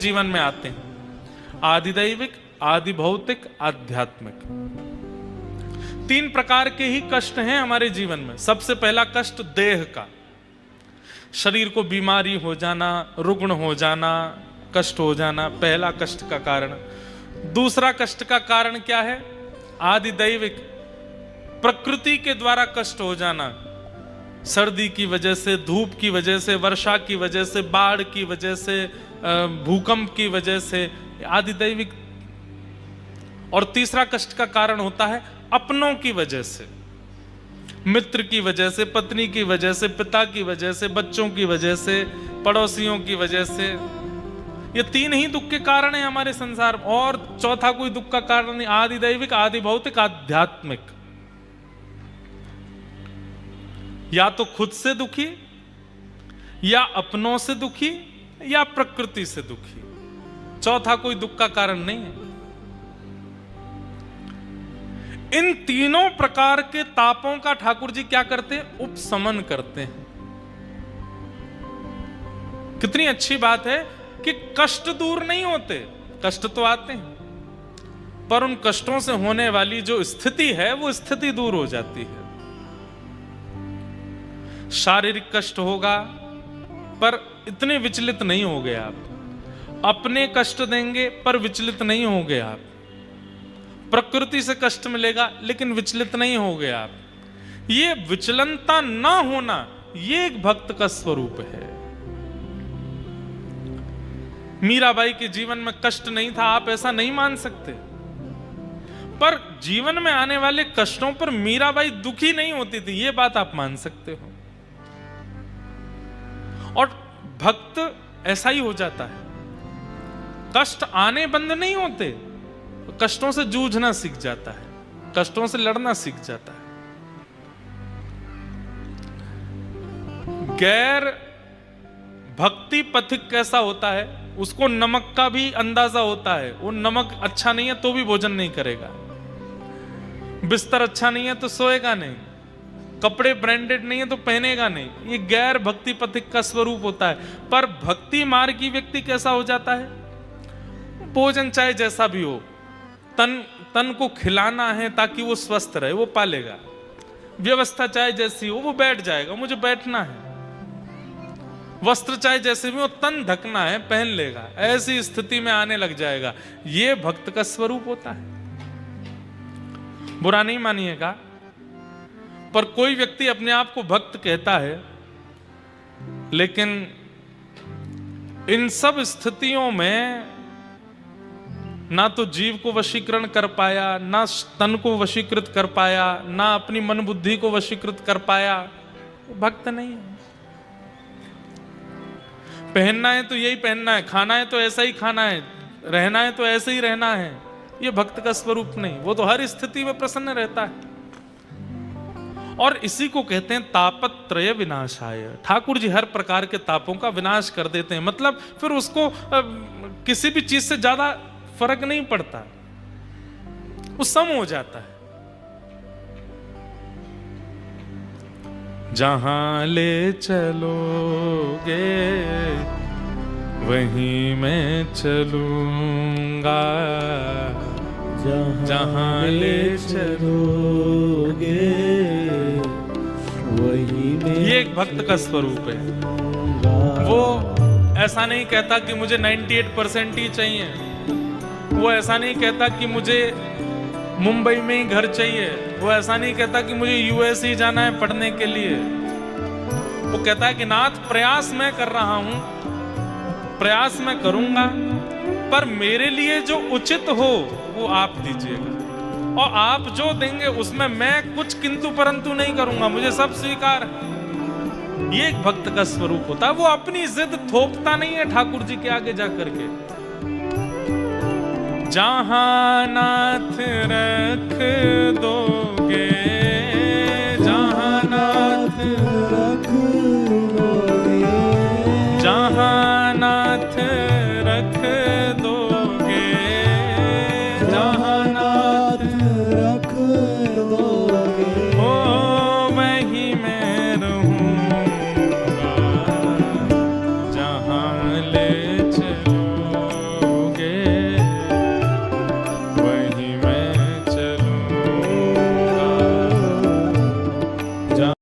जीवन में आते हैं, आदिदैविक, आदि भौतिक, आध्यात्मिक। 3 प्रकार के ही कष्ट हैं हमारे जीवन में। सबसे पहला कष्ट देह का, शरीर को बीमारी हो जाना, रुग्ण हो जाना, कष्ट हो जाना, पहला कष्ट का कारण। दूसरा कष्ट का कारण क्या है? आदिदैविक, प्रकृति के द्वारा कष्ट हो जाना, सर्दी की वजह से, धूप की वजह से, वर्षा की वजह से, बाढ़ की वजह से, भूकंप की वजह से, आदिदैविक। और तीसरा कष्ट का कारण होता है अपनों की वजह से, मित्र की वजह से, पत्नी की वजह से, पिता की वजह से, बच्चों की वजह से, पड़ोसियों की वजह से। ये 3 ही दुख के कारण है हमारे संसार में, और चौथा कोई दुख का कारण नहीं। आदिदैविक, आदि भौतिक, आध्यात्मिक। या तो खुद से दुखी, या अपनों से दुखी, या प्रकृति से दुखी। चौथा कोई दुख का कारण नहीं है। इन तीनों प्रकार के तापों का ठाकुर जी क्या करते हैं? उपशमन करते हैं। कितनी अच्छी बात है कि कष्ट दूर नहीं होते, कष्ट तो आते हैं, पर उन कष्टों से होने वाली जो स्थिति है वो स्थिति दूर हो जाती है। शारीरिक कष्ट होगा पर इतने विचलित नहीं होगे आप, अपने कष्ट देंगे पर विचलित नहीं होगे आप, प्रकृति से कष्ट मिलेगा लेकिन विचलित नहीं होगे आप। ये विचलनता ना होना, ये एक भक्त का स्वरूप है। मीराबाई के जीवन में कष्ट नहीं था, आप ऐसा नहीं मान सकते, पर जीवन में आने वाले कष्टों पर मीराबाई दुखी नहीं होती थी, ये बात आप मान सकते हो। और भक्त ऐसा ही हो जाता है, कष्ट आने बंद नहीं होते, कष्टों से जूझना सीख जाता है, कष्टों से लड़ना सीख जाता है। गैर भक्ति पथिक कैसा होता है, उसको नमक का भी अंदाजा होता है। वो नमक अच्छा नहीं है तो भी भोजन नहीं करेगा, बिस्तर अच्छा नहीं है तो सोएगा नहीं, कपड़े ब्रांडेड नहीं है तो पहनेगा नहीं। ये गैर भक्ति पथिक का स्वरूप होता है। पर भक्ति मार्गी व्यक्ति कैसा हो जाता है? भोजन चाहे जैसा भी हो, तन को खिलाना है ताकि वो स्वस्थ रहे, वो पालेगा। व्यवस्था चाहे जैसी हो, वो बैठ जाएगा, मुझे बैठना है। वस्त्र चाहे जैसे भी हो, तन ढकना है, पहन लेगा, ऐसी स्थिति में आने लग जाएगा। ये भक्त का स्वरूप होता है। बुरा नहीं मानिएगा, पर कोई व्यक्ति अपने आप को भक्त कहता है, लेकिन इन सब स्थितियों में ना तो जीव को वशीकरण कर पाया, ना तन को वशीकृत कर पाया, ना अपनी मन बुद्धि को वशीकृत कर पाया, वो भक्त नहीं है। पहनना है तो यही पहनना है, खाना है तो ऐसा ही खाना है, रहना है तो ऐसे ही रहना है, ये भक्त का स्वरूप नहीं। वो तो हर स्थिति में प्रसन्न रहता है। और इसी को कहते हैं तापत्रय विनाशाय। ठाकुर जी हर प्रकार के तापों का विनाश कर देते हैं, मतलब फिर उसको किसी भी चीज से ज्यादा फर्क नहीं पड़ता, वो सम हो जाता है। जहां ले चलोगे वहीं मैं चलूंगा, जहां ले चलोगे वहीं में। ये एक भक्त का स्वरूप है। वो ऐसा नहीं कहता कि मुझे 98% ही चाहिए, वो ऐसा नहीं कहता कि मुझे मुंबई में ही घर चाहिए, वो ऐसा नहीं कहता कि मुझे यूएस ही जाना है पढ़ने के लिए। वो कहता है कि नाथ, प्रयास मैं कर रहा हूं, प्रयास मैं करूंगा, पर मेरे लिए जो उचित हो वो आप दीजिएगा, और आप जो देंगे उसमें मैं कुछ किंतु परंतु नहीं करूंगा, मुझे सब स्वीकार है। ये एक भक्त का स्वरूप होता है। वो अपनी जिद थोपता नहीं है ठाकुर जी के आगे जाकर के। जहां नाथ रख दो